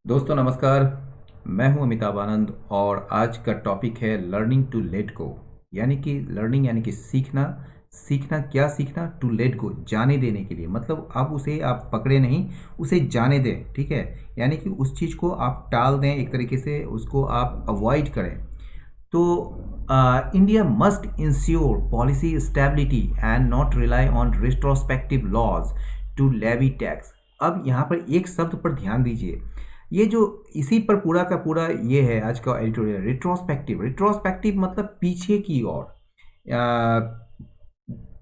दोस्तों नमस्कार। मैं हूं अमिताभ आनंद और आज का टॉपिक है लर्निंग टू लेट गो। यानी कि लर्निंग यानी कि सीखना। सीखना क्या सीखना? टू लेट गो, जाने देने के लिए। मतलब आप उसे आप पकड़े नहीं, उसे जाने दें। ठीक है, यानी कि उस चीज़ को आप टाल दें, एक तरीके से उसको आप अवॉइड करें। तो India must ensure policy stability and not rely on retrospective laws to levy tax. अब यहाँ पर एक शब्द पर ध्यान दीजिए। ये जो इसी पर पूरा का पूरा ये है आज का एडिटोरियल। रिट्रोस्पेक्टिव, रिट्रोस्पेक्टिव मतलब पीछे की ओर,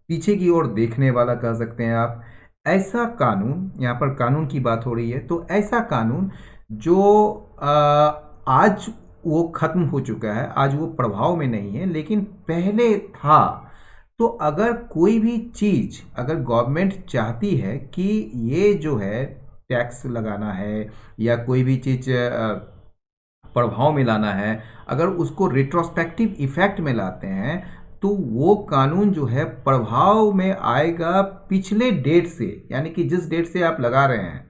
पीछे की ओर देखने वाला कह सकते हैं आप। ऐसा कानून, यहाँ पर कानून की बात हो रही है, तो ऐसा कानून जो आज वो खत्म हो चुका है, आज वो प्रभाव में नहीं है, लेकिन पहले था। तो अगर कोई भी चीज़, अगर गवर्नमेंट चाहती है कि ये जो है टैक्स लगाना है या कोई भी चीज़ प्रभाव में लाना है, अगर उसको रिट्रोस्पेक्टिव इफेक्ट में लाते हैं तो वो कानून जो है प्रभाव में आएगा पिछले डेट से, यानी कि जिस डेट से आप लगा रहे हैं।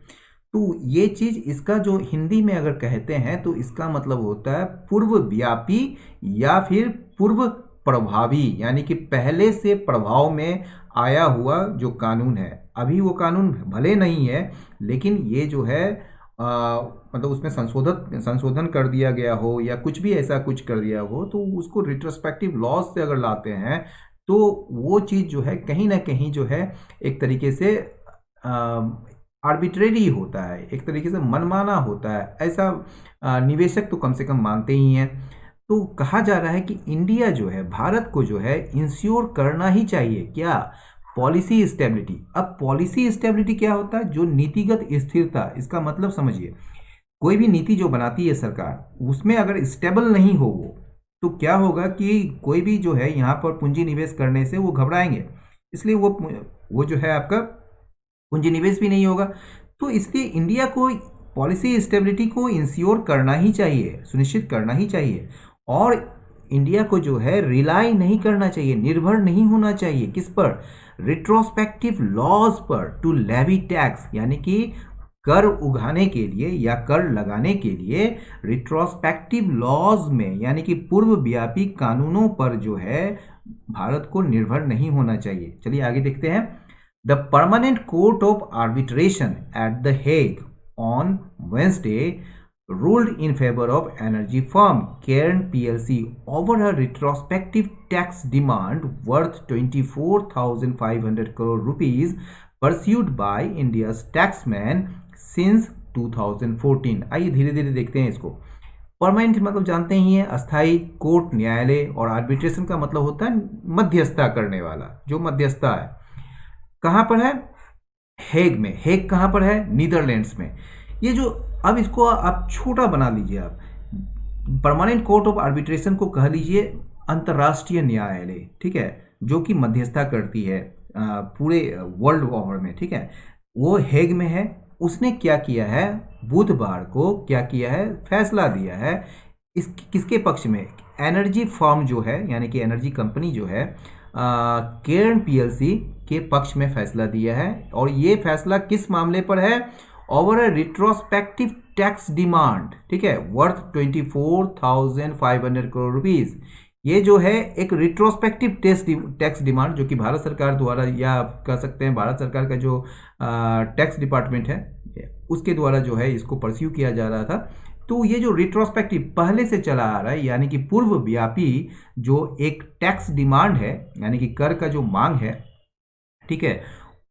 तो ये चीज़, इसका जो हिंदी में अगर कहते हैं तो इसका मतलब होता है पूर्व व्यापी या फिर पूर्व प्रभावी, यानी कि पहले से प्रभाव में आया हुआ जो कानून है। अभी वो कानून भले नहीं है, लेकिन ये जो है मतलब उसमें संशोधन कर दिया गया हो या कुछ भी ऐसा कुछ कर दिया हो, तो उसको रिट्रोस्पेक्टिव लॉज से अगर लाते हैं तो वो चीज़ जो है कहीं ना कहीं जो है एक तरीके से आर्बिट्रेरी होता है, एक तरीके से मनमाना होता है। ऐसा निवेशक तो कम से कम मानते ही हैं। तो कहा जा रहा है कि इंडिया जो है, भारत को जो है इंश्योर करना ही चाहिए क्या? Policy stability. अब पॉलिसी स्टेबिलिटी क्या होता है? जो नीतिगत स्थिरता। इसका मतलब समझिए, कोई भी नीति जो बनाती है सरकार, उसमें अगर स्टेबल नहीं हो वो, तो क्या होगा कि कोई भी जो है यहाँ पर पूंजी निवेश करने से वो घबराएंगे। इसलिए वो जो है आपका पूंजी निवेश भी नहीं होगा। तो इसलिए इंडिया को पॉलिसी स्टेबिलिटी को इंश्योर करना ही चाहिए, सुनिश्चित करना ही चाहिए। और इंडिया को जो है रिलाई नहीं करना चाहिए, निर्भर नहीं होना चाहिए। किस पर? रिट्रोस्पेक्टिव लॉज पर, टू लेवी टैक्स, यानी कि कर उगाने के लिए या कर लगाने के लिए रिट्रोस्पेक्टिव लॉज में, यानी कि पूर्व व्यापी कानूनों पर जो है भारत को निर्भर नहीं होना चाहिए। चलिए आगे देखते हैं। The Permanent Court of Arbitration at The Hague on Wednesday ruled in favor of energy firm Cairn PLC over a retrospective tax demand worth 24,500 crore rupees pursued by India's taxman since 2014। आइए धीरे धीरे देखते हैं इसको। Permanent मतलब जानते ही हैं, अस्थाई कोर्ट, न्यायालय। और आर्बिट्रेशन का मतलब होता है मध्यस्थता करने वाला, जो मध्यस्थता है। कहाँ पर है? हेग में। हेग कहाँ पर है? नीदरलैंड्स में। ये जो, अब इसको आप छोटा बना लीजिए। आप परमानेंट कोर्ट ऑफ आर्बिट्रेशन को कह लीजिए अंतर्राष्ट्रीय न्यायालय, ठीक है, जो कि मध्यस्थता करती है पूरे वर्ल्ड ओवर में। ठीक है, वो हेग में है। उसने क्या किया है? बुधवार को क्या किया है? फैसला दिया है। इस किसके पक्ष में? एनर्जी फर्म जो है, यानी कि एनर्जी कंपनी जो है, केयर्न पीएलसी के पक्ष में फैसला दिया है। और ये फैसला किस मामले पर है? Over a retrospective tax demand, ठीक है, वर्थ 24,500 करोड़ रुपीज। ये जो है एक रिट्रोस्पेक्टिव टैक्स डिमांड, जो कि भारत सरकार द्वारा, या आप कह सकते हैं भारत सरकार का जो टैक्स डिपार्टमेंट है, उसके द्वारा जो है इसको परस्यू किया जा रहा था। तो ये जो रिट्रोस्पेक्टिव पहले से चला आ रहा है, यानी कि पूर्व व्यापी जो एक टैक्स डिमांड है, यानी कि कर का जो मांग है, ठीक है,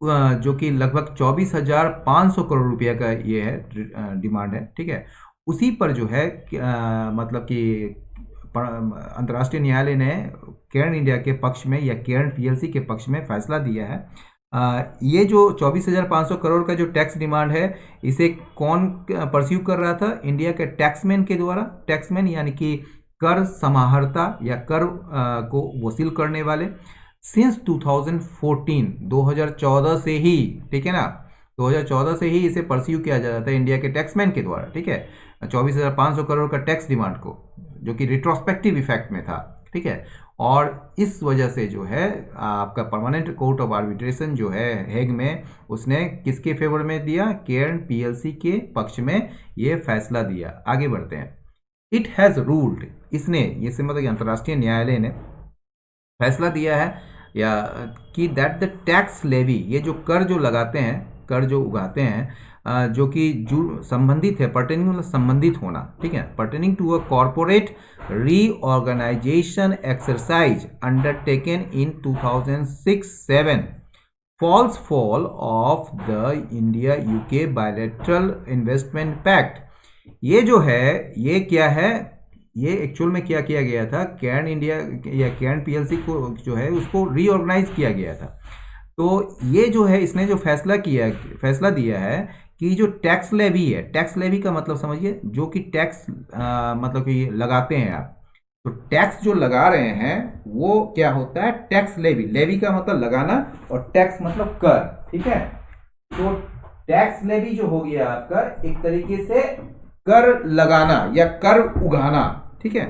जो कि लगभग 24,500 करोड़ रुपया का ये है, डिमांड है। ठीक है, उसी पर जो है मतलब कि अंतर्राष्ट्रीय न्यायालय ने केयर्न इंडिया के पक्ष में या केयर्न पीएलसी के पक्ष में फैसला दिया है। ये जो 24,500 करोड़ का जो टैक्स डिमांड है, इसे कौन परस्यू कर रहा था? इंडिया के टैक्समैन के द्वारा। टैक्समैन यानी कि कर समाहर्ता या कर को वसूल करने वाले। सिंस 2014, 2014 से ही, ठीक है ना, 2014 से ही इसे परस्यू किया जा रहा था इंडिया के टैक्समैन के द्वारा। ठीक है, 24,500 करोड़ का टैक्स डिमांड को, जो कि रिट्रोस्पेक्टिव इफेक्ट में था। ठीक है। और इस वजह से जो है आपका परमानेंट कोर्ट ऑफ आर्बिट्रेशन जो है हेग में, उसने किसके फेवर में दिया, केयर्न पीएलसी के पक्ष में ये फैसला दिया। आगे बढ़ते हैं। इट हैज़ रूल्ड, इसने, ये से मतलब अंतर्राष्ट्रीय न्यायालय ने फैसला दिया है या कि दैट द टैक्स लेवी, ये जो कर जो लगाते हैं, कर जो उगाते हैं, जो कि जो संबंधित है, पर्टेनिंग मतलब संबंधित होना, ठीक है, pertaining to a corporate reorganisation exercise undertaken in 2006-7 falls foul of the India UK bilateral investment pact. ये जो है, ये क्या है, ये एक्चुअल में क्या किया गया था, कैर्न इंडिया या कैर्न पीएलसी को जो है उसको रीऑर्गेनाइज किया गया था। तो ये जो है, इसने जो फैसला दिया है कि जो टैक्स लेवी है, टैक्स लेवी का मतलब समझिए, जो कि टैक्स मतलब कि लगाते हैं आप, तो टैक्स जो लगा रहे हैं वो क्या होता है, टैक्स लेवी। लेवी का मतलब लगाना और टैक्स मतलब कर, ठीक है। तो टैक्स लेवी जो हो गया आपका एक तरीके से कर लगाना या कर उगाना, ठीक है।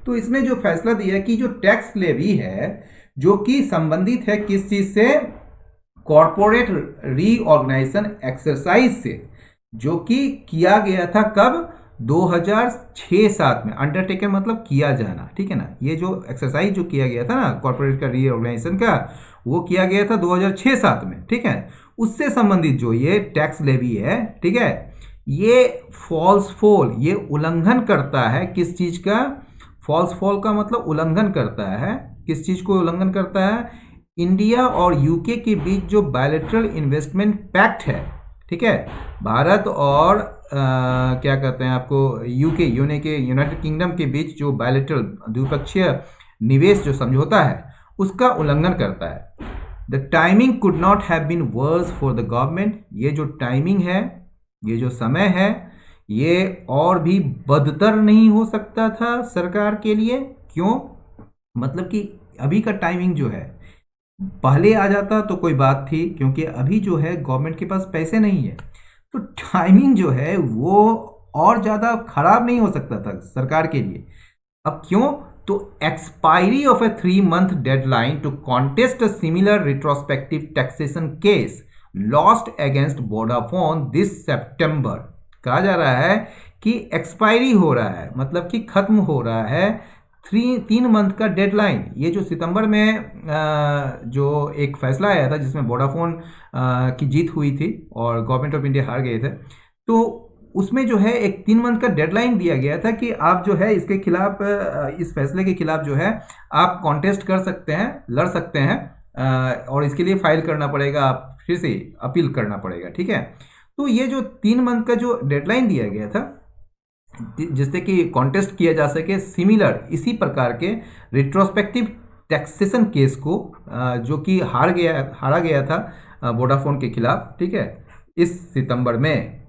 तो इसने जो फैसला दिया कि जो टैक्स लेवी है जो कि संबंधित है किस चीज से, कॉरपोरेट रीऑर्गेनाइजेशन एक्सरसाइज से, जो कि किया गया था कब, 2006-7 में। अंडरटेकन मतलब किया जाना, ठीक है ना। ये जो एक्सरसाइज जो किया गया था ना कॉरपोरेट का रीऑर्गेनाइजेशन का, वो किया गया था 2006-7 में, ठीक है। उससे संबंधित जो ये टैक्स लेवी है, ठीक है, ये फॉल्स फॉल, ये उल्लंघन करता है किस चीज का, फॉल्स फॉल का मतलब उल्लंघन करता है, किस चीज को उल्लंघन करता है, इंडिया और यूके के बीच जो बायलैटरल इन्वेस्टमेंट पैक्ट है, ठीक है, भारत और क्या कहते हैं आपको, यूके यूनाइटेड किंगडम के बीच जो बायलैटरल द्विपक्षीय निवेश जो समझौता है उसका उल्लंघन करता है। The timing could not have been worse for the government, ये जो टाइमिंग है, ये जो समय है, ये और भी बदतर नहीं हो सकता था सरकार के लिए। क्यों, मतलब कि अभी का टाइमिंग जो है, पहले आ जाता तो कोई बात थी, क्योंकि अभी जो है गवर्नमेंट के पास पैसे नहीं है, तो टाइमिंग जो है वो और ज़्यादा खराब नहीं हो सकता था सरकार के लिए। अब क्यों, तो expiry of a 3 month deadline to contest a similar retrospective taxation case lost against Vodafone this September. कहा जा रहा है कि एक्सपायरी हो रहा है, मतलब कि खत्म हो रहा है 3 month का डेडलाइन। ये जो सितंबर में जो एक फैसला आया था जिसमें वोडाफोन की जीत हुई थी और गवर्नमेंट ऑफ इंडिया हार गए थे, तो उसमें जो है एक 3 month का डेडलाइन दिया गया था कि आप जो है इसके खिलाफ, इस फैसले के खिलाफ जो है आप कॉन्टेस्ट कर सकते हैं, लड़ सकते हैं, और इसके लिए फाइल करना पड़ेगा, आप फिर से अपील करना पड़ेगा, ठीक है। तो ये जो 3 month का जो डेडलाइन दिया गया था जिससे कि कॉन्टेस्ट किया जा सके सिमिलर इसी प्रकार के रिट्रोस्पेक्टिव टैक्सेशन केस को, जो कि हारा गया था वोडाफोन के खिलाफ, ठीक है, इस सितंबर में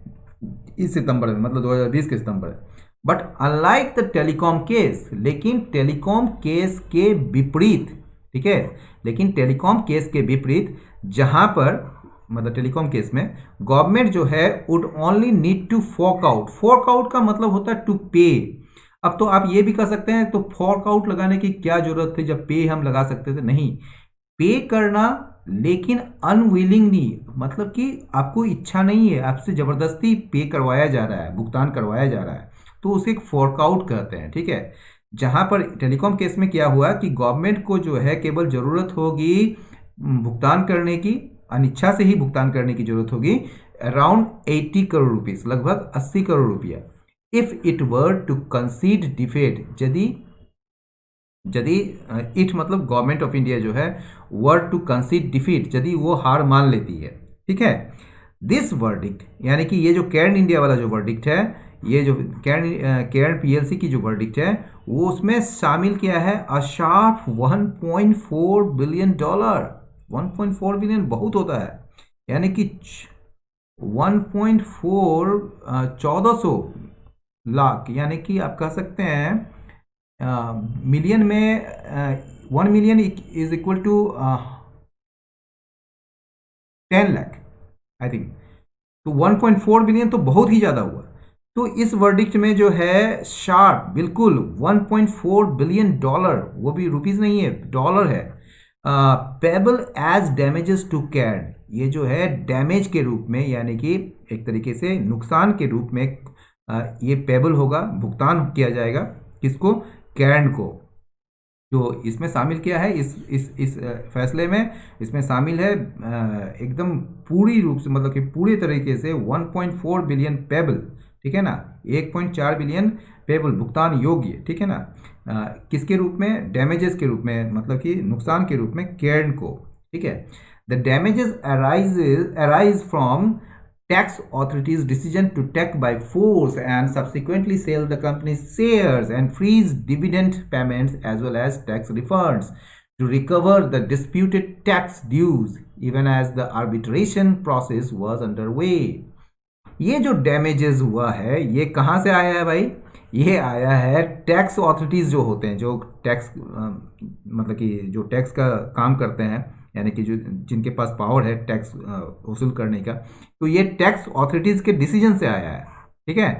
मतलब 2020 के सितंबर। But unlike the telecom case, लेकिन टेलीकॉम केस के विपरीत, ठीक है, लेकिन टेलीकॉम केस के विपरीत, जहां पर मतलब टेलीकॉम केस में गवर्नमेंट जो है would only need to fork out, fork out का मतलब होता है टू पे। अब तो आप ये भी कर सकते हैं, तो फॉर्क आउट लगाने की क्या जरूरत थी जब पे हम लगा सकते थे, नहीं, पे करना, लेकिन अनविलिंगली, मतलब कि आपको इच्छा नहीं है, आपसे जबरदस्ती पे करवाया जा रहा है, भुगतान करवाया जा रहा है, तो उसे एक फॉर्क आउट कहते हैं, ठीक है। जहां पर टेलीकॉम केस में क्या हुआ कि गवर्नमेंट को जो है केवल जरूरत होगी भुगतान करने की, अनिच्छा से ही भुगतान करने की जरूरत होगी, अराउंड 80 करोड़ रुपीस, लगभग 80 करोड़ रुपया। If it were to concede defeat, यदि इट मतलब गवर्नमेंट ऑफ इंडिया जो है वर टू कंसीड डिफीट, यदि वो हार मान लेती है, ठीक है। दिस वर्डिक्ट, यानी कि ये जो केयर्न इंडिया वाला जो वर्डिक्ट है, ये जो केयर्न पीएलसी की जो वर्डिक्ट है, वो उसमें शामिल किया है अ शार्प $1.4 बिलियन। 1.4 बिलियन बहुत होता है, यानी कि 1.4 1400 लाख, यानी कि आप कह सकते हैं मिलियन में 1 million is equal to 10 lakh, I think. तो 1.4 बिलियन तो बहुत ही ज़्यादा हुआ। तो इस वर्डिक्ट में जो है शार्प बिल्कुल 1.4 बिलियन डॉलर, वो भी रुपीस नहीं है, डॉलर है, पेबल एज डैमेजेस टू कैड, ये जो है डैमेज के रूप में, यानी कि एक तरीके से नुकसान के रूप में ये पेबल होगा, भुगतान किया जाएगा किसको, कैड को। जो इसमें शामिल किया है इस फैसले में, इसमें शामिल है एकदम पूरी रूप से, मतलब कि पूरे तरीके से 1.4 बिलियन पेबल, ठीक है ना, 1.4 बिलियन पेबल भुगतान योग्य, ठीक है ना, किसके रूप में, डैमेजेस के रूप में, मतलब कि नुकसान के रूप में केर्न को, ठीक है। The damages arise from tax authorities' decision to take by force and subsequently sell the company's shares and freeze dividend payments as well as tax refunds to recover the disputed tax dues even as the arbitration process was underway. ये जो damages हुआ है ये कहाँ से आया है भाई, ये आया है टैक्स ऑथोरिटीज़ जो होते हैं, जो टैक्स मतलब कि जो टैक्स का काम करते हैं, यानी कि जो जिनके पास पावर है टैक्स वसूल करने का, तो ये टैक्स ऑथोरिटीज़ के डिसीजन से आया है, ठीक है,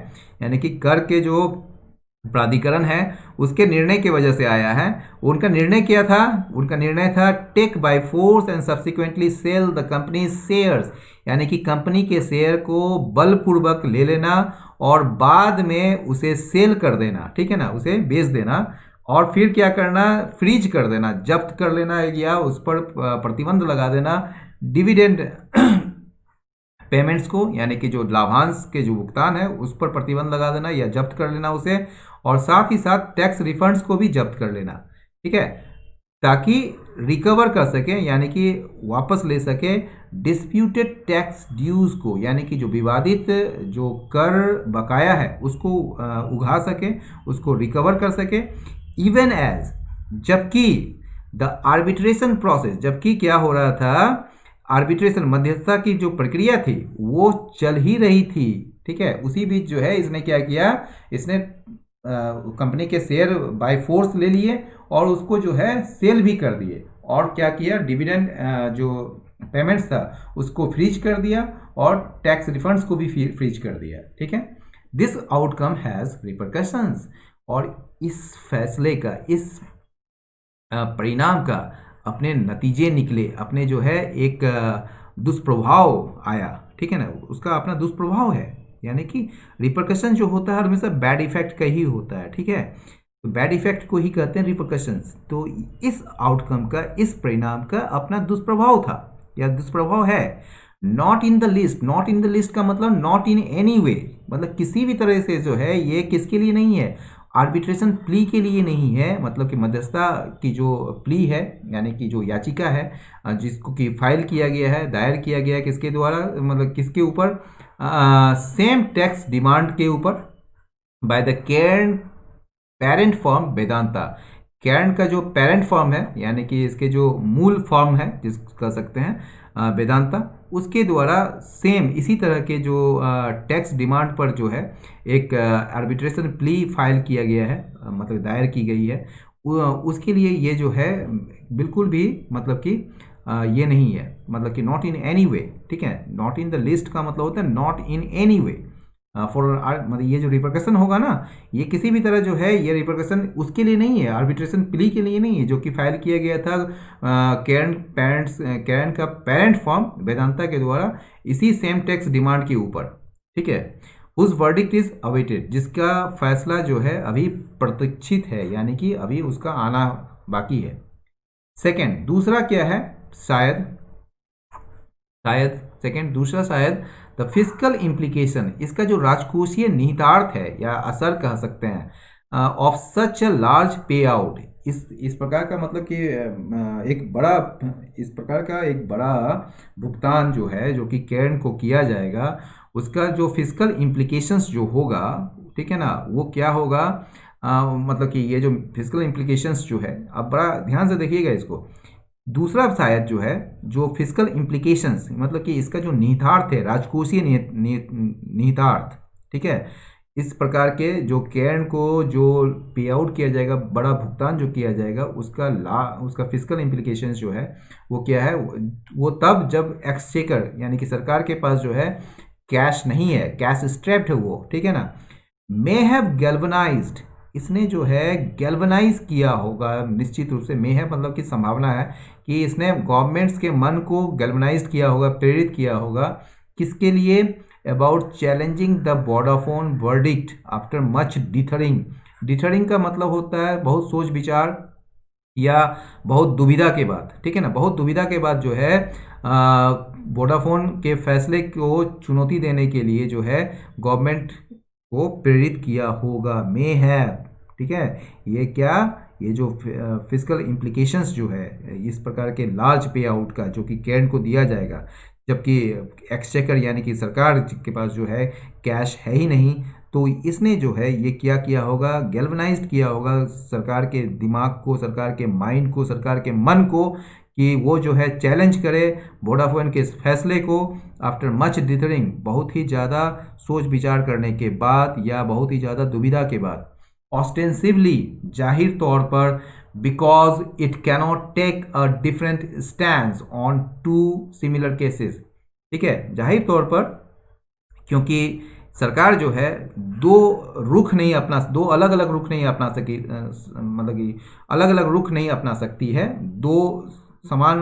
यानी कि कर के जो प्राधिकरण है उसके निर्णय की वजह से आया है। उनका निर्णय क्या था, उनका निर्णय था take by force and subsequently sell the company shares, यानी कि कंपनी के शेयर को बलपूर्वक ले लेना और बाद में उसे सेल कर देना, ठीक है ना, उसे बेच देना, और फिर क्या करना, फ्रीज कर देना, जब्त कर लेना या उस पर प्रतिबंध लगा देना डिविडेंड पेमेंट्स को, यानी कि जो लाभांश के जो भुगतान है उस पर प्रतिबंध लगा देना या जब्त कर लेना उसे, और साथ ही साथ टैक्स रिफंड्स को भी जब्त कर लेना, ठीक है, ताकि रिकवर कर सके, यानी कि वापस ले सके डिस्प्यूटेड टैक्स ड्यूज को, यानी कि जो विवादित जो कर बकाया है उसको उगा सके, उसको रिकवर कर सके, इवन एज, जबकि द आर्बिट्रेशन प्रोसेस, जबकि क्या हो रहा था, आर्बिट्रेशन मध्यस्थता की जो प्रक्रिया थी वो चल ही रही थी, ठीक है, उसी बीच जो है इसने क्या किया, इसने कंपनी के शेयर बाय फोर्स ले लिए और उसको जो है सेल भी कर दिए, और क्या किया, डिविडेंड जो पेमेंट्स था उसको फ्रीज कर दिया और टैक्स रिफंड्स को भी फ्रीज कर दिया, ठीक है। दिस आउटकम हैज़ रिपरकशंस, और इस फैसले का, इस परिणाम का अपने नतीजे निकले, अपने जो है एक दुष्प्रभाव आया, ठीक है ना, उसका अपना दुष्प्रभाव है, यानी कि रिपरकशन जो होता है हमेशा बैड इफेक्ट का ही होता है, ठीक है, तो बैड इफेक्ट को ही कहते हैं रिपरकशंस। तो इस आउटकम का, इस परिणाम का अपना दुष्प्रभाव था या दुष्प्रभाव है। Not in the list, not in the list का मतलब नॉट इन एनी वे, मतलब किसी भी तरह से जो है ये किसके लिए नहीं है, आर्बिट्रेशन प्ली के लिए नहीं है, मतलब कि मध्यस्थता की जो प्ली है, यानी कि जो याचिका है जिसको कि फाइल किया गया है, दायर किया गया है किसके द्वारा, मतलब किसके ऊपर, सेम टैक्स डिमांड के ऊपर, by the Cairn parent firm Vedanta. Cairn का जो पेरेंट फर्म है, यानी कि इसके जो मूल फर्म है जिस कह सकते हैं वेदांता, उसके द्वारा सेम इसी तरह के जो टैक्स डिमांड पर जो है एक आर्बिट्रेशन प्ली फाइल किया गया है, मतलब दायर की गई है, उसके लिए ये जो है बिल्कुल भी मतलब कि ये नहीं है, मतलब कि नॉट इन एनी वे, ठीक है, नॉट इन द लिस्ट का मतलब होता है not in any way for, मतलब ये जो रिपरकशन होगा ना, ये किसी भी तरह जो है ये रिपरकशन उसके लिए नहीं है, आर्बिट्रेशन प्ली के लिए नहीं है, जो कि फाइल किया गया था केर्न का पेरेंट फर्म वेदांता के द्वारा इसी सेम टैक्स डिमांड के ऊपर, ठीक है, उस वर्डिक्ट इज अवेटेड, जिसका फैसला जो है अभी प्रतीक्षित है, यानी कि अभी उसका आना बाकी है। सेकेंड, दूसरा क्या है, शायद शायद सेकेंड, दूसरा शायद द फिजिकल इम्प्लीकेशन, इसका जो राजकोषीय निहितार्थ है या असर कह सकते हैं ऑफ सच अ लार्ज पे आउट, इस प्रकार का, मतलब कि एक बड़ा, इस प्रकार का एक बड़ा भुगतान जो है जो कि केर्न को किया जाएगा, उसका जो फिजिकल इम्प्लीकेशंस जो होगा, ठीक है ना, वो क्या होगा, मतलब कि ये जो फिजिकल इम्प्लीकेशंस जो है, अब बड़ा ध्यान से देखिएगा इसको, दूसरा शायद जो है जो फिजिकल इम्प्लीकेशंस, मतलब कि इसका जो निहितार्थ है, राजकोषीय निहितार्थ, ठीक है, इस प्रकार के जो केर्न को जो पे आउट किया जाएगा, बड़ा भुगतान जो किया जाएगा, उसका फिजिकल इम्प्लीकेशंस जो है वो क्या है, वो तब जब एक्सचेकर, यानी कि सरकार के पास जो है कैश नहीं है, कैश स्ट्रैप्ड है वो, ठीक है ना। मे हैव गैल्वनाइज्ड, इसने जो है गैल्वनाइज किया होगा, निश्चित रूप से मे है मतलब कि संभावना है कि इसने गवर्नमेंट्स के मन को गैल्वनाइज किया होगा, प्रेरित किया होगा, किसके लिए, about challenging the Vodafone verdict after much dithering. Dithering का मतलब होता है बहुत सोच विचार या बहुत दुविधा के बाद, ठीक है ना, बहुत दुविधा के बाद जो है वोडाफोन के फैसले को चुनौती देने के लिए जो है गवर्नमेंट को प्रेरित किया होगा, मे है, ठीक है। ये क्या, ये जो फिजिकल इम्प्लीकेशंस जो है इस प्रकार के लार्ज पे आउट का जो कि कैन को दिया जाएगा, जबकि एक्सचेकर यानी कि सरकार के पास जो है कैश है ही नहीं, तो इसने जो है ये क्या किया होगा, गैल्वनाइज्ड किया होगा सरकार के दिमाग को, सरकार के माइंड को, सरकार के मन को, कि वो जो है चैलेंज करे वोडाफोन के इस फैसले को आफ्टर मच डिथरिंग, बहुत ही ज़्यादा सोच विचार करने के बाद या बहुत ही ज़्यादा दुविधा के बाद, ऑस्टेंसिवली जाहिर तौर पर, because it cannot take a different stand on two similar cases, ठीक है, जाहिर तौर पर क्योंकि सरकार जो है दो अलग अलग रुख नहीं अपना सकी, मतलब कि अलग अलग रुख नहीं अपना सकती है दो समान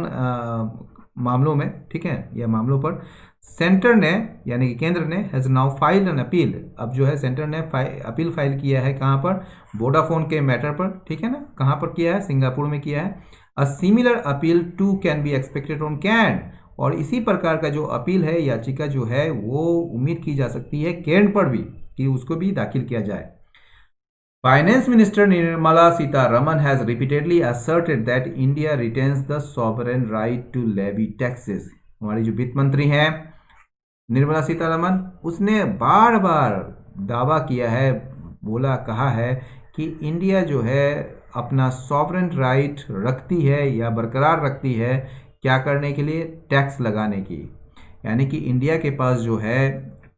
मामलों में, ठीक है, या मामलों पर। सेंटर ने यानी कि केंद्र ने has now filed an appeal, अब जो है सेंटर ने अपील फाइल किया है कहाँ पर, वोडाफोन के मैटर पर, ठीक है ना, कहाँ पर किया है, सिंगापुर में किया है। A similar appeal too can be expected on Cairn, और इसी प्रकार का जो अपील है, याचिका जो है वो उम्मीद की जा सकती है कैन पर भी, कि उसको भी दाखिल किया जाए। Finance minister Nirmala Sitharaman has repeatedly asserted that India retains the sovereign right to levy taxes। हमारी जो वित्त मंत्री हैं निर्मला सीतारमन, उसने बार बार दावा किया है, बोला, कहा है कि इंडिया जो है अपना सॉवरेन राइट रखती है या बरकरार रखती है, क्या करने के लिए, टैक्स लगाने की, यानी कि इंडिया के पास जो है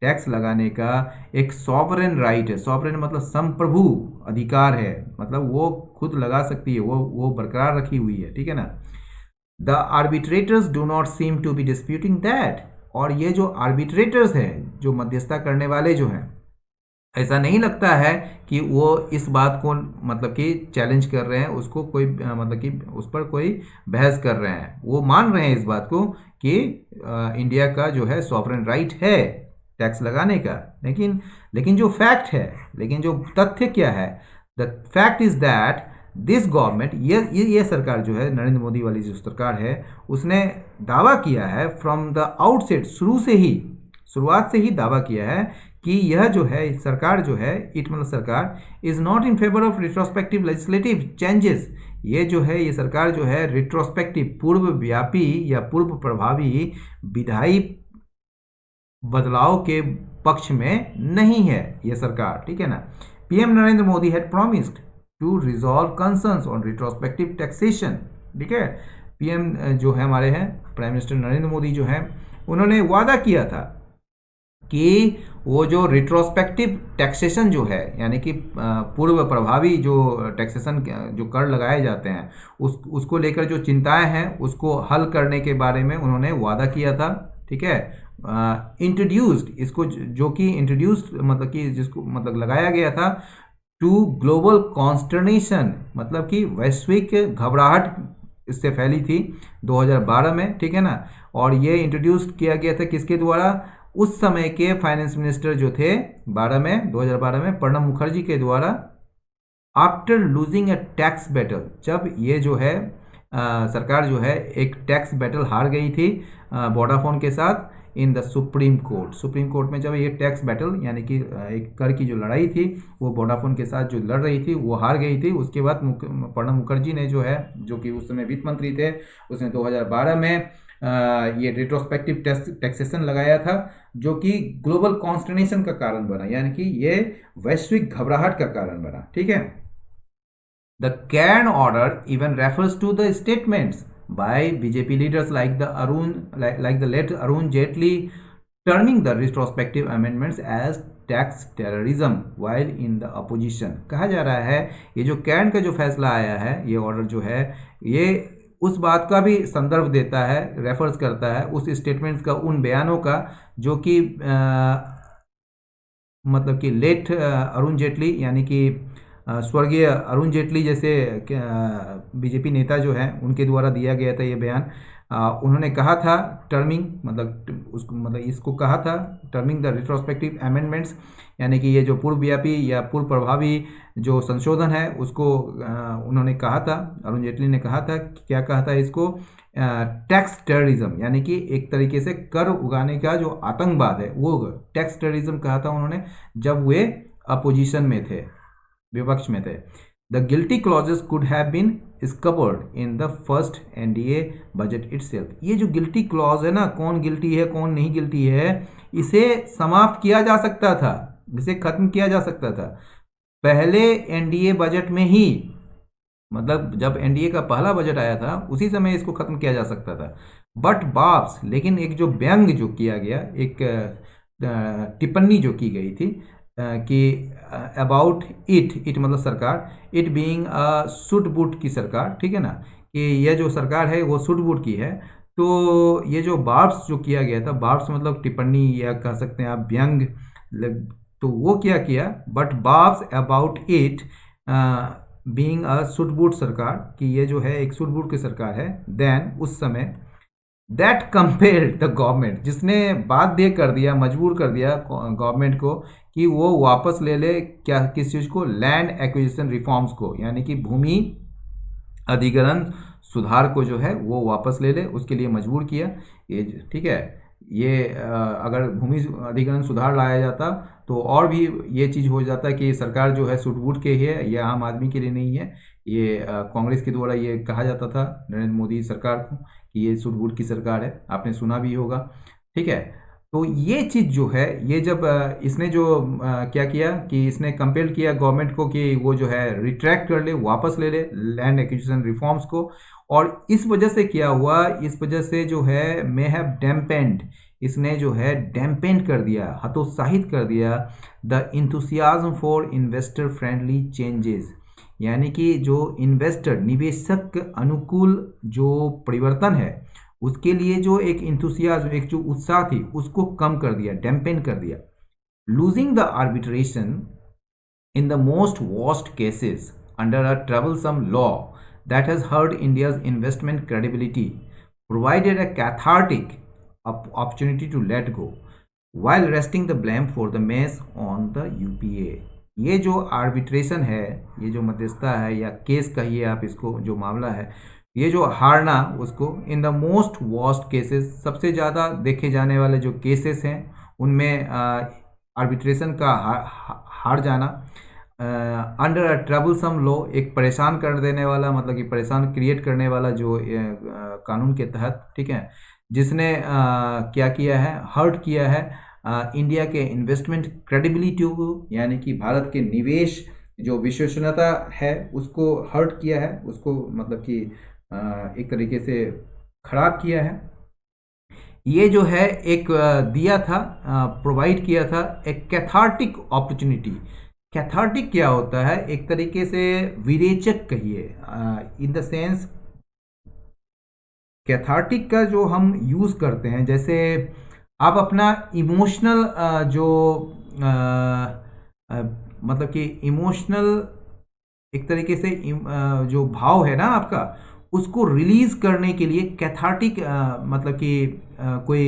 टैक्स लगाने का एक सॉवरेन राइट है, सॉवरेन मतलब संप्रभु अधिकार है, मतलब वो खुद लगा सकती है, वो बरकरार रखी हुई है, ठीक है ना। The arbitrators do not seem to be disputing that, और ये जो आर्बिट्रेटर्स हैं, जो मध्यस्थता करने वाले जो हैं, ऐसा नहीं लगता है कि वो इस बात को मतलब कि चैलेंज कर रहे हैं, उसको कोई मतलब कि उस पर कोई बहस कर रहे हैं, वो मान रहे हैं इस बात को कि इंडिया का जो है सॉवरेन राइट है टैक्स लगाने का। लेकिन जो फैक्ट है, लेकिन जो तथ्य क्या है, the fact is that this government, ये सरकार जो है नरेंद्र मोदी वाली जो सरकार है, उसने दावा किया है फ्रॉम द आउटसेट, शुरुआत से ही दावा किया है कि यह जो है सरकार जो है, इट मतलब सरकार, is not in favour of retrospective legislative changes, ये जो है ये सरकार जो है रिट्रोस्पेक्टिव पूर्व व्यापी या पूर्व प्रभावी विधायी बदलाव के पक्ष में नहीं है ये सरकार, ठीक है ना। PM Narendra Modi had promised to resolve concerns on retrospective taxation, ठीक है, पीएम जो है हमारे हैं प्राइम मिनिस्टर नरेंद्र मोदी जो हैं, उन्होंने वादा किया था कि वो जो रिट्रोस्पेक्टिव टैक्सेशन जो है, यानी कि पूर्व प्रभावी जो टैक्सेशन जो कर लगाए जाते हैं, उसको लेकर जो चिंताएं हैं उसको हल करने के बारे में उन्होंने वादा किया था, ठीक है। इंट्रोड्यूस्ड, इसको जो कि इंट्रोड्यूस्ड मतलब कि जिसको मतलब लगाया गया था, टू ग्लोबल कॉन्स्टर्नेशन, मतलब कि वैश्विक घबराहट इससे फैली थी 2012 में, ठीक है ना। और ये इंट्रोड्यूस किया गया था किसके द्वारा, उस समय के फाइनेंस मिनिस्टर जो थे 2012 में प्रणब मुखर्जी के द्वारा, आफ्टर लूजिंग ए टैक्स बैटल, जब ये जो है सरकार जो है एक टैक्स बैटल हार गई थी वोडाफोन के साथ इन द सुप्रीम कोर्ट में, जब ये टैक्स बैटल यानी कि एक कर की जो लड़ाई थी वो वोडाफोन के साथ जो लड़ रही थी वो हार गई थी। उसके बाद प्रणब मुखर्जी ने जो है, जो कि उस समय वित्त मंत्री थे, उसने 2012 में ये रिट्रोस्पेक्टिव टैक्सेशन लगाया था, जो कि ग्लोबल कॉन्स्टर्नेशन का कारण बना, यानी कि ये वैश्विक घबराहट का कारण बना, ठीक है। The can order even refers to the statements by BJP leaders like the late Arun Jaitley, terming the retrospective amendments as tax terrorism while in the opposition। कहा जा रहा है ये जो कैन का जो फैसला आया है, ये ऑर्डर जो है, ये उस बात का भी संदर्भ देता है, रेफर्स करता है उस स्टेटमेंट्स का, उन बयानों का जो कि मतलब कि लेट अरुण जेटली यानी कि स्वर्गीय अरुण जेटली जैसे बीजेपी नेता जो हैं उनके द्वारा दिया गया था ये बयान। उन्होंने कहा था टर्मिंग मतलब उसको मतलब इसको कहा था टर्मिंग द रिट्रोस्पेक्टिव अमेंडमेंट्स, यानी कि ये जो पूर्वव्यापी या पूर्व प्रभावी जो संशोधन है उसको उन्होंने कहा था, अरुण जेटली ने कहा था, क्या कहा था इसको, टैक्स टेररिज्म, यानी कि एक तरीके से कर उगाने का जो आतंकवाद है वो टैक्स टेररिज्म कहा था उन्होंने जब वे अपोजिशन में थे, विपक्ष में थे। The guilty clauses could have been scoured in the first NDA budget itself. ये जो गिल्टी क्लॉज है ना, कौन गिल्टी है कौन नहीं गिल्टी है, इसे समाप्त किया जा सकता था, इसे खत्म किया जा सकता था पहले एनडीए बजट में ही, मतलब जब एनडीए का पहला बजट आया था उसी समय इसको खत्म किया जा सकता था। बट बाप्स, लेकिन एक जो व्यंग जो किया गया, एक टिप्पणी जो की गई थी कि अबाउट इट मतलब सरकार, it being a suit boot की सरकार, ठीक है ना, कि यह जो सरकार है वो सुट बूट की है। तो ये जो बार्ब्स जो किया गया था, बार्ब्स मतलब टिप्पणी या कह सकते हैं आप व्यंग, तो वो क्या किया, but barbs about it being a suit boot sarkar, कि ये जो है एक सुटबूट की सरकार है, देन उस समय दैट कंपेल्ड द गवर्नमेंट, जिसने बाध्य कर दिया, मजबूर कर दिया गवर्नमेंट को कि वो वापस ले ले क्या, किस चीज़ को, लैंड एक्विजिशन रिफॉर्म्स को, यानी कि भूमि अधिग्रहण सुधार को जो है वो वापस ले ले, उसके लिए मजबूर किया। ये ठीक है, ये अगर भूमि अधिग्रहण सुधार लाया जाता तो और भी ये चीज़ हो जाता कि सरकार जो है सुटबूट के ही है, ये आम आदमी के लिए नहीं है। ये कांग्रेस के द्वारा ये कहा जाता था नरेंद्र मोदी सरकार को कि ये सुटबूट की सरकार है, आपने सुना भी होगा, ठीक है। तो ये चीज़ जो है, ये जब इसने जो क्या किया कि इसने कंपेल किया गवर्नमेंट को कि वो जो है रिट्रैक्ट कर ले, वापस ले ले लैंड एक्विजिशन रिफॉर्म्स को, और इस वजह से क्या हुआ, इस वजह से जो है मे हैव डैम्पेंड, इसने जो है डैम्पेंड कर दिया, हतोत्साहित कर दिया the enthusiasm for investor friendly changes, यानी कि जो इन्वेस्टर निवेशक अनुकूल जो परिवर्तन है उसके लिए जो एक इंथुसियाज्म, एक जो उत्साह थी उसको कम कर दिया, डैम्पेन कर दिया। Losing the arbitration in the most worst cases under a troublesome law that has hurt India's investment credibility, provided a cathartic opportunity to let go while resting the blame for the mess on the UPA। ये जो arbitration है, ये जो मध्यस्थता है या case कहिए आप इसको, जो मामला है, ये जो हारना उसको, इन द मोस्ट वर्स्ट केसेस, सबसे ज़्यादा देखे जाने वाले जो केसेस हैं उनमें आर्बिट्रेशन का हार जाना, अंडर अ ट्रबलसम लॉ, एक परेशान कर देने वाला, मतलब कि परेशान क्रिएट करने वाला जो कानून के तहत, ठीक है, जिसने क्या किया है, हर्ट किया है इंडिया के इन्वेस्टमेंट क्रेडिबिलिटी को, यानी कि भारत के निवेश जो विश्वसनीयता है उसको हर्ट किया है, उसको मतलब कि एक तरीके से खराब किया है। ये जो है एक दिया था, प्रोवाइड किया था एक कैथार्टिक अपॉर्चुनिटी। कैथार्टिक क्या होता है, एक तरीके से विरेचक कहिए, इन द सेंस कैथार्टिक का जो हम यूज़ करते हैं, जैसे आप अपना इमोशनल जो मतलब कि इमोशनल एक तरीके से जो भाव है ना आपका, उसको रिलीज करने के लिए कैथार्टिक मतलब कि कोई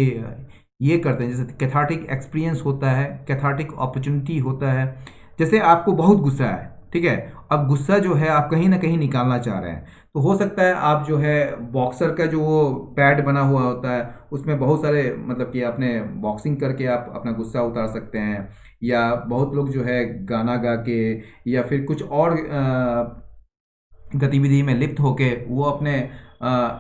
ये करते हैं, जैसे कैथार्टिक एक्सपीरियंस होता है, कैथार्टिक अपॉर्चुनिटी होता है। जैसे आपको बहुत गुस्सा है, ठीक है, अब गुस्सा जो है आप कहीं ना कहीं निकालना चाह रहे हैं, तो हो सकता है आप जो है बॉक्सर का जो वो पैड बना हुआ होता है उसमें बहुत सारे मतलब कि आपने बॉक्सिंग करके आप अपना गुस्सा उतार सकते हैं, या बहुत लोग जो है गाना गा के या फिर कुछ और गतिविधि में लिप्त होके वो अपने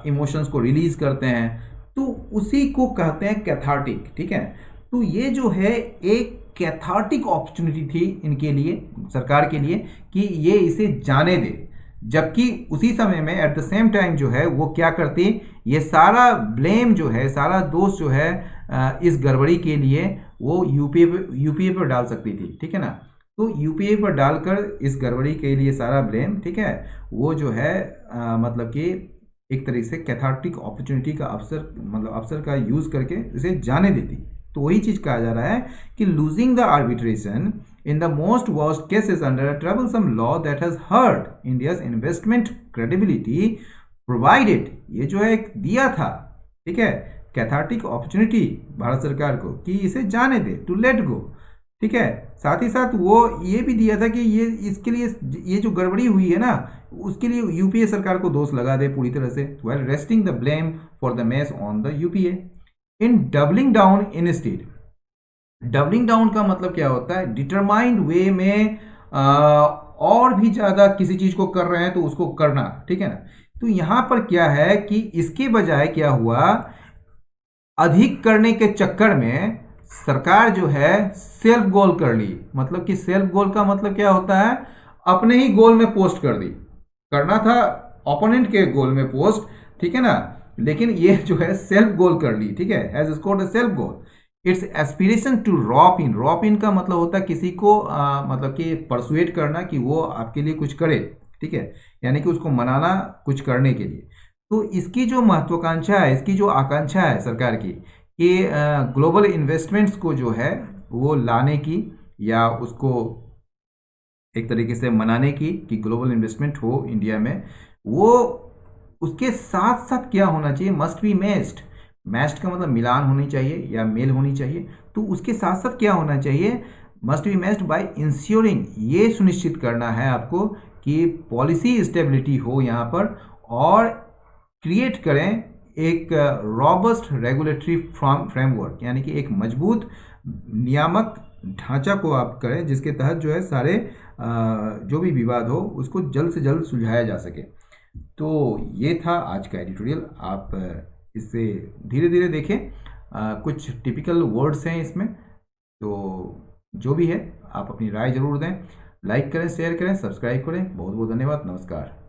इमोशंस को रिलीज करते हैं, तो उसी को कहते हैं कैथार्टिक, ठीक है। तो ये जो है एक कैथार्टिक अपॉर्चुनिटी थी इनके लिए, सरकार के लिए, कि ये इसे जाने दे, जबकि उसी समय में एट द सेम टाइम जो है वो क्या करती, ये सारा ब्लेम जो है, सारा दोष जो है इस गड़बड़ी के लिए वो यूपीए पर डाल सकती थी, ठीक है ना। तो यूपीए पर डालकर इस गड़बड़ी के लिए सारा ब्लेम, ठीक है, वो जो है मतलब कि एक तरीके से कैथार्टिक अपॉर्चुनिटी का अवसर का यूज करके इसे जाने देती। तो वही चीज कहा जा रहा है कि losing the arbitration in the most worst cases under a troublesome law that has hurt India's investment credibility provided, ये जो है एक दिया था, ठीक है, कैथार्टिक अपॉर्चुनिटी भारत सरकार को कि इसे जाने दे, टू लेट गो, ठीक है। साथ ही साथ वो ये भी दिया था कि ये इसके लिए ये जो गड़बड़ी हुई है ना, उसके लिए यूपीए सरकार को दोष लगा दे पूरी तरह से, well resting the blame for the mess on the UPA in doubling down in state. Doubling down का मतलब क्या होता है, डिटरमाइंड वे में और भी ज्यादा किसी चीज को कर रहे हैं तो उसको करना, ठीक है ना। तो यहां पर क्या है कि इसके बजाय क्या हुआ, अधिक करने के चक्कर में सरकार जो है सेल्फ गोल कर ली। मतलब कि सेल्फ गोल का मतलब क्या होता है, अपने ही गोल में पोस्ट कर दी, करना था ओपोनेंट के गोल में पोस्ट, ठीक है ना, लेकिन ये जो है सेल्फ गोल कर ली, ठीक है, has scored a self goal. It's aspiration to rope in, rope in का मतलब होता है किसी को मतलब कि परसुएट करना कि वो आपके लिए कुछ करे, ठीक है, यानी कि उसको मनाना कुछ करने के लिए। तो इसकी जो महत्वाकांक्षा है, इसकी जो आकांक्षा है सरकार की कि ग्लोबल इन्वेस्टमेंट्स को जो है वो लाने की या उसको एक तरीके से मनाने की कि ग्लोबल इन्वेस्टमेंट हो इंडिया में, वो उसके साथ साथ क्या होना चाहिए, मस्ट बी मैच्ड। मैच्ड का मतलब मिलान होनी चाहिए या मेल होनी चाहिए। तो उसके साथ साथ क्या होना चाहिए, must be matched by ensuring, ये सुनिश्चित करना है आपको कि पॉलिसी स्टेबिलिटी हो यहाँ पर, और क्रिएट करें एक रॉबस्ट रेगुलेटरी फ्रेमवर्क, यानी कि एक मजबूत नियामक ढांचा को आप करें जिसके तहत जो है सारे जो भी विवाद हो उसको जल्द से जल्द सुलझाया जा सके। तो ये था आज का एडिटोरियल, आप इससे धीरे धीरे देखें, कुछ टिपिकल वर्ड्स हैं इसमें, तो जो भी है आप अपनी राय जरूर दें, लाइक करें, शेयर करें, सब्सक्राइब करें। बहुत बहुत धन्यवाद, नमस्कार।